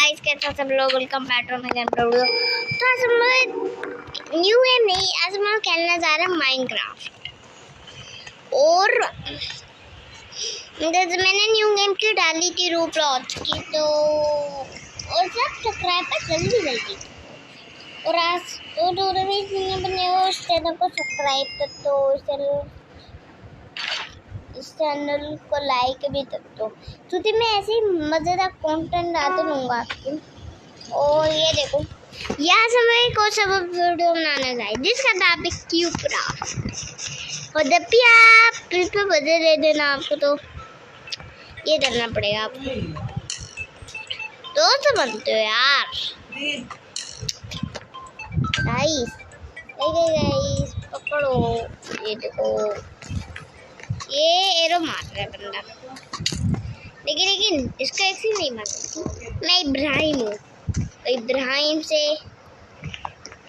Guys, कैसा सब लोग, welcome back to my video. तो आज हम न्यू गेम नहीं, आज हम खेलने जा रहे हैं माइनक्राफ्ट। और मैंने न्यू गेम की डाली थी रोब्लॉक्स की, तो और सब सब्सक्राइबर जल्दी जल्दी। और आज तो बने हो इस चैनल को सब्सक्राइब कर दो, इस चैनल को लाइक भी कर दो, क्योंकि मैं ऐसे ही मज़ेदार कंटेंट डालते रहूँगा आपके। और ये देखो, यहाँ से मैं एक और सब वीडियो बनाना चाहिए जिसका नाम है क्यूब क्राफ्ट। और जब भी आप क्लिप पे बजे दे देना, आपको तो ये करना पड़ेगा आपको। दोस्त बनते हो यार गाइस, गाइस पकड़ो, ये देखो, ये एरो मार रहा है बंदा, लेकिन इसका ऐसे नहीं मार। मैं इब्राहिम हूँ, तो इब्राहिम से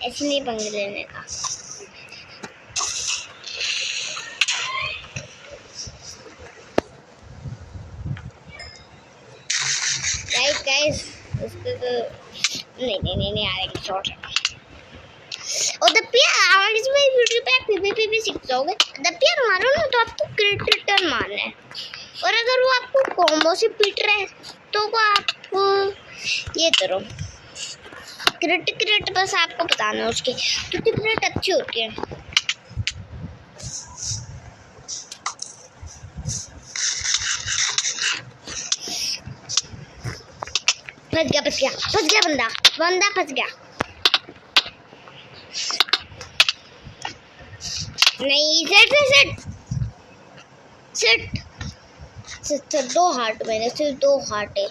ऐसे नहीं पंगे लेने का। गाइस उसको तो नहीं आ रहा शॉट। और हमारी वीडियो पे आप पीवीपी भी सीख जाओगे। मारो ना तो आपको क्रिट रिटर्न मारना है, और अगर वो आपको कॉम्बो से पीट रहा है तो वो आपको ये करो क्रिट बस आपको बताना है उसकी, क्योंकि क्रिट अच्छी होती है। फंस गया बंदा फंस गया। नहीं, सिर्फ 2 हार्ट, मैंने सिर्फ 2 हार्ट है।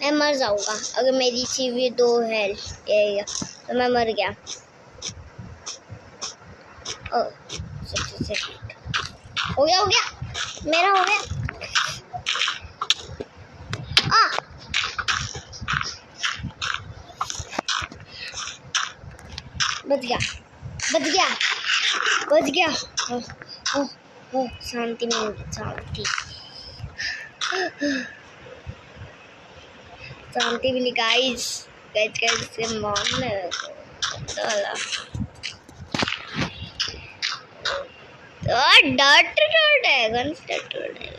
मैं मर जाऊंगा अगर मेरी सीवी 2 है तो मैं मर गया। हो गया मेरा हो गया। बच गया। शांति में शांति मिली गाइस से मारने डट है गन्स डट है।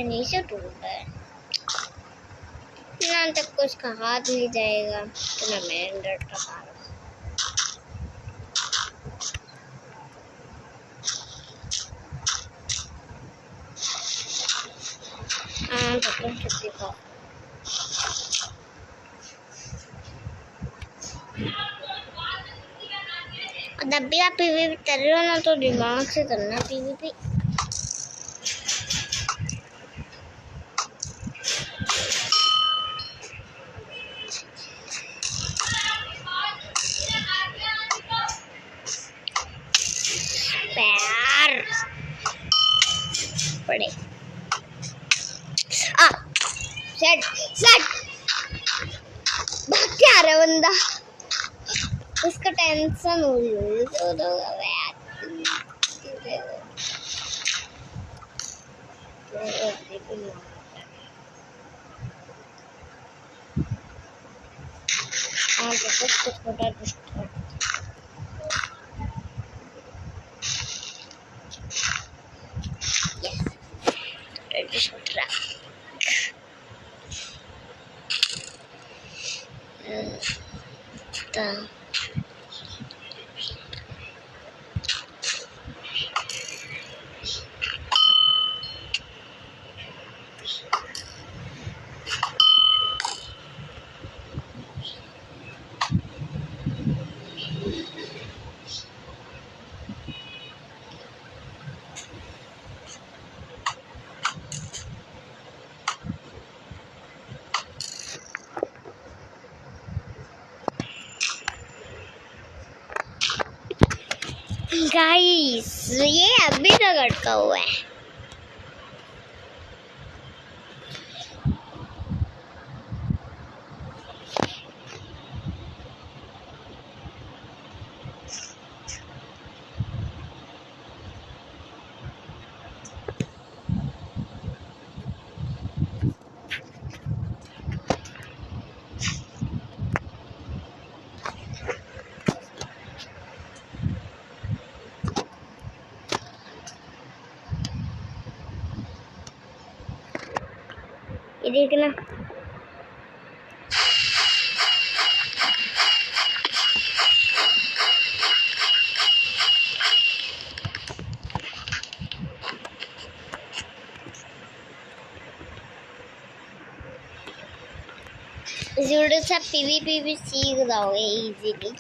नीचे टूट है ना, तक को इसका हाथ नहीं जाएगा तो मैं डर रहा हूँ। जब भी आप पीवीपी कर रहे हो ना, तो दिमाग से करना पीवीपी। पैर पड़े सेट भाग के आ रहा बंदा, उसका टेंशन हो रही गाइस, ये अभी तक अटका हुआ है। देखना। इस वीडियो से आप पीवीपी भी सीख जाओगे इजीली।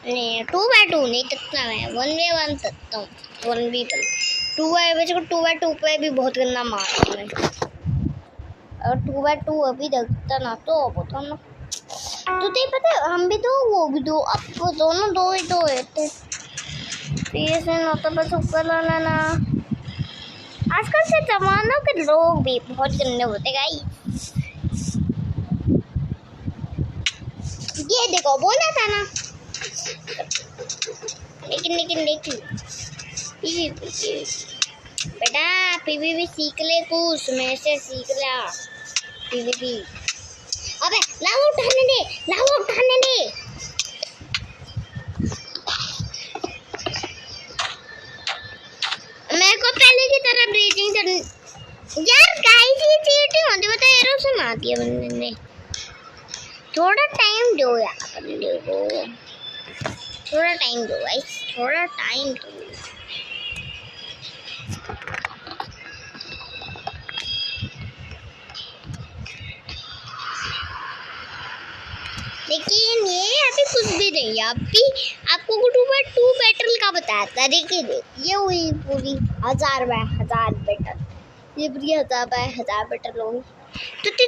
नहीं 2x2 नहीं सकता मैं, 1v1 सकता हूँ। 1v1 2x2 पे भी बहुत गंदा मारता हूँ मैं। और 2x2 अभी देखता ना तो बता ना। तो ते पता है हम भी तो वो भी दो, अब वो दोनों दो ही तो रहते। फिर से ना तो बस ऊपर लाना ना। आजकल से जमाना के लोग भी बहुत गंदे होते गाइस। ये देखो बोला था ना। लेकिन बेटा पीवीपी सीख ले, कुछ मैं से सीख ला पीवीपी। अबे लाओ उठाने दे। मेरे को पहले की तरह ब्रीथिंग करनी। यार गाइस ये चीटिंग होती बता, एरो से मार दिया बंदे ने। थोड़ा टाइम दो यार बंदे को, थोड़ा टाइम दो गाइस, थोड़ा टाइम दो। लेकिन ये अभी कुछ भी नहीं है। अभी आपको 2x2 बैटल का बताया था। देखिए ये हुई पूरी 1000 बैटल, ये पूरी 1000 बैटल होगी। तुती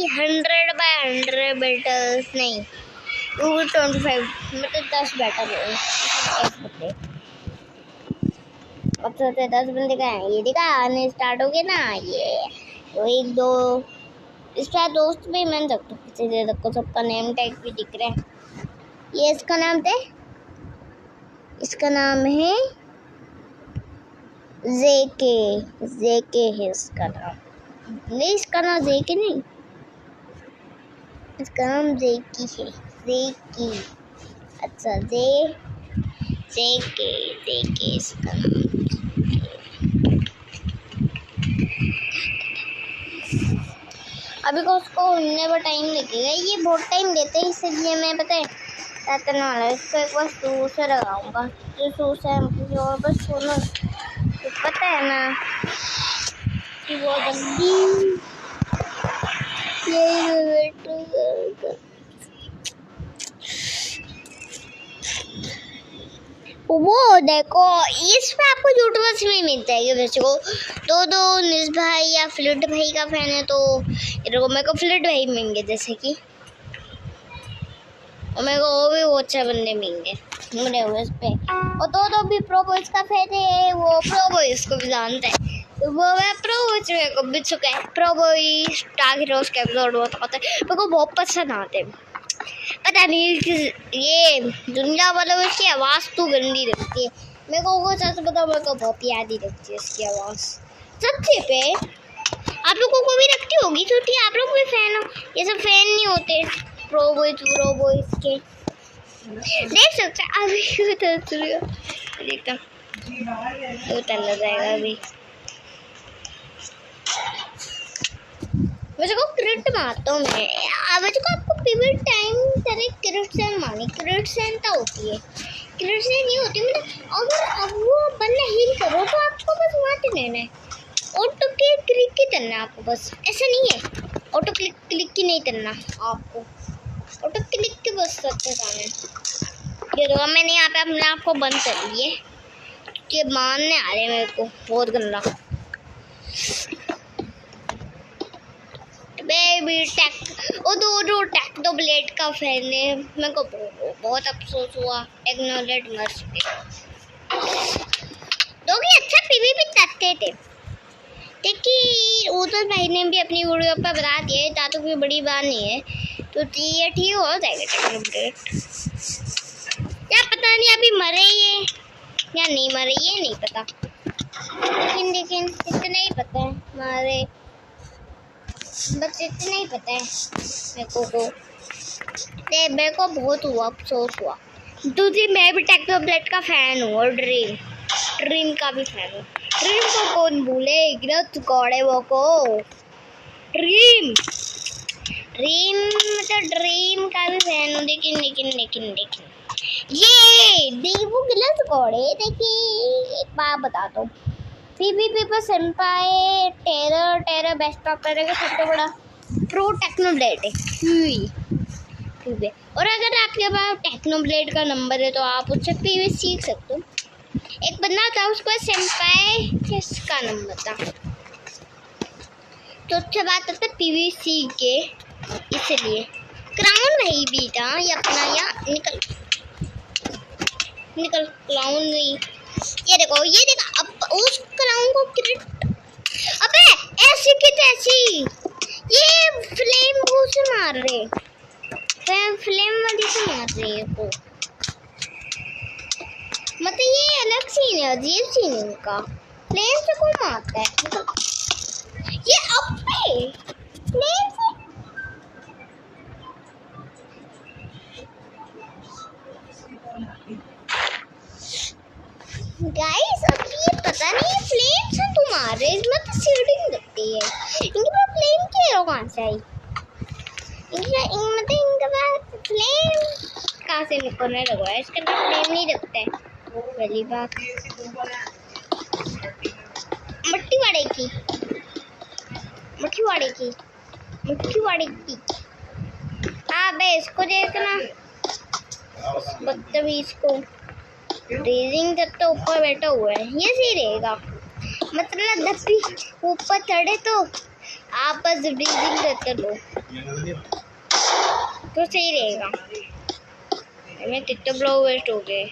100 बैटल्स नहीं, 25 मतलब 10 बैटल होगी। अब तो 10 बंदे का है। ये देखा आने स्टार्ट हो गए ना। ये तो 1 2 इसका दोस्त भी मैं सकता हूँ। किसी दे को सबका नेम टैग भी दिख रहा है। ये इसका नाम थे, इसका नाम है जेके है इसका नाम। नहीं इसका नाम जेके नहीं, इसका नाम जेकी है। जेकी अच्छा जेके इसका नाम। अभी को उसको उड़ने में टाइम लगेगा, ये बहुत टाइम लेते हैं। इसलिए मैं पता है करने वाला है, इसको एक बार शू से लगाऊंगा। जो शू से और बस सुनो तो पता है ना कि वो जल्दी वो देखो इसमें आपको यूट्यूबर्स में मिलता है। वैसे को दो निस भाई या फ्लिट भाई का फैन है तो मेरे को फ्लिट भाई मिलेंगे, जैसे कि और मेरे को वो भी बहुत अच्छे बंदे मिलेंगे मुझे उस पे। और दो भी प्रो बॉयज का फैन है, वो प्रो बॉयज को भी जानता है तो वो मैं प्रो बॉयज मेरे को भी चुका है। प्रो बॉय स्टार हीरोज के एपिसोड बहुत पता है, मेरे को बहुत पसंद आते हैं। पता नहीं ये दुनिया वालों की आवाज़ तो गंदी लगती है, मेरे को वो सच बताओ मेरे को बहुत प्यारी लगती है इसकी आवाज़। सच्ची पे आप लोगों को भी लगती होगी क्योंकि आप लोग भी फैन हो। ये सब फैन नहीं होते प्रो बॉयज के। देख सकते हैं अभी देखता उतर जाएगा अभी। वैसे को क्रिट मारता हूँ मैं। वैसे को आपको पिवट टाइम तरह क्रिट सेन मारनी, क्रिट सेन तो होती है, क्रिट सेन नहीं होती मतलब अगर अब वो बंदा हील करो तो आपको बस मारते रहना है। ऑटो क्लिक की करना है आपको, बस ऐसा नहीं है ऑटो क्लिक की नहीं करना आपको, ऑटो क्लिक के बस करते जाना। ये तो मैंने यहाँ पे अपने आप को बंद कर लिए कि मारने आ रहे मेरे को बहुत गंदा। बेबी टैक वो दो टैक दो ब्लेड का फैन है, मेरे को बहुत अफसोस हुआ टेक्नोलेट मर चुके। तो भी अच्छा पीवीपी करते थे देखिए। उधर भाई ने भी अपनी वीडियो पर बता दिया है, तो कोई बड़ी बात नहीं है। तो ये ठीक हो जाएगा टेक्नोलेट। क्या पता नहीं अभी मरे ये या नहीं मरे, ये नहीं पता। लेकिन इतना ही पता है हमारे, बस इतना ही पता है मेरे को बहुत हुआ अफसोस हुआ दूसरी मैं भी टेक्नोब्लेड का फैन हूँ और ड्रीम का भी फैन हूँ। ड्रीम को कौन भूले, इग्नोर गॉड वो को। ड्रीम मतलब ड्रीम का भी फैन हूँ, लेकिन ये देवू गिलस घोड़े। देखिए एक बात बताता हूँ, पीवीपी पर senpai terror best of terror का सबसे बड़ा प्रो टेक्नोब्लेड है। ठीक है, और अगर आपके पास टेक्नोब्लेड का नंबर है तो आप उससे पीवी सीख सकते हो। एक बंदा था, उसको सेंपाई किसका नंबर था, तो अच्छा बात होता पीवी सीख के, इसलिए क्राउन वही भी था ये अपना। या निकल क्लाउन नहीं, ये देखो अब उस क्लाउन को क्रिट। अबे ऐसी की तैसी, ये फ्लेम वो से मार रहे, फ्लेम वाली से मार रहे है को। मतलब ये अलग सीन है, अजीब सीन है इनका। फ्लेम से कौन मारता है, ये अबे फ्लेम से। गाइस अब ये पता नहीं फ्लेम से तुम आ रहे, इसमें तो सीडिंग लगती है। इनके पास फ्लेम की एरो कहाँ से आई, इनके पास फ्लेम कहाँ से निकलने लगा है, इसके अंदर फ्लेम नहीं लगता है। पहली बात मट्टी वाड़े की। हाँ बे इसको देखना, बदतमीज को। ब्रीजिंग जब तो ऊपर बैठा हुआ है, ये सही रहेगा। मतलब जब भी ऊपर चढ़े तो आप बस ब्रीजिंग करते लो तो सही रहेगा। मैं कितने ब्लो वेस्ट हो गए।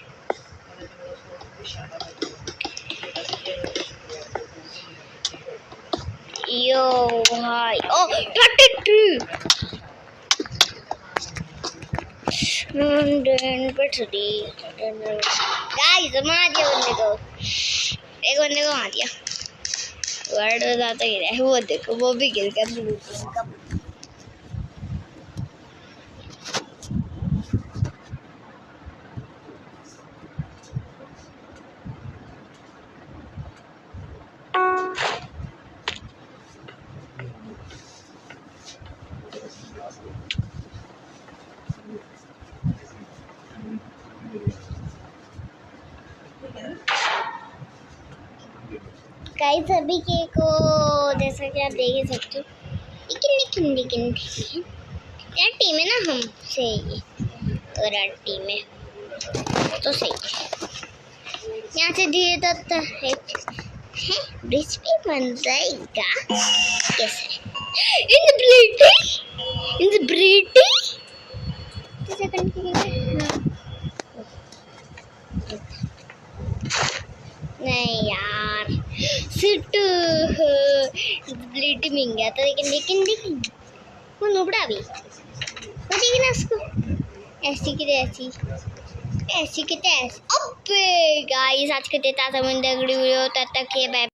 यो भाई, ओ 33 गाइस मार दिया बंदे को, एक बंदे को मार दिया। वर्ड बताता ही रहे, वो देखो वो भी गिर गया। गाइस सभी के को जैसा कि आप देख ही सकते हो, लेकिन यार टीम है ना हमसे, अगर टीम है तो सही है। यहाँ से धीरे तक है ब्रिज पे बन जाएगा कैसे, इन द ब्रीटी नहीं यार सिट ब्लीड मिल गया था, लेकिन वो नुबड़ा भी देखिए ना उसको, ऐसी की ऐसी। अबे गाइस आज के देता समझ वीडियो तब तक ये बाय।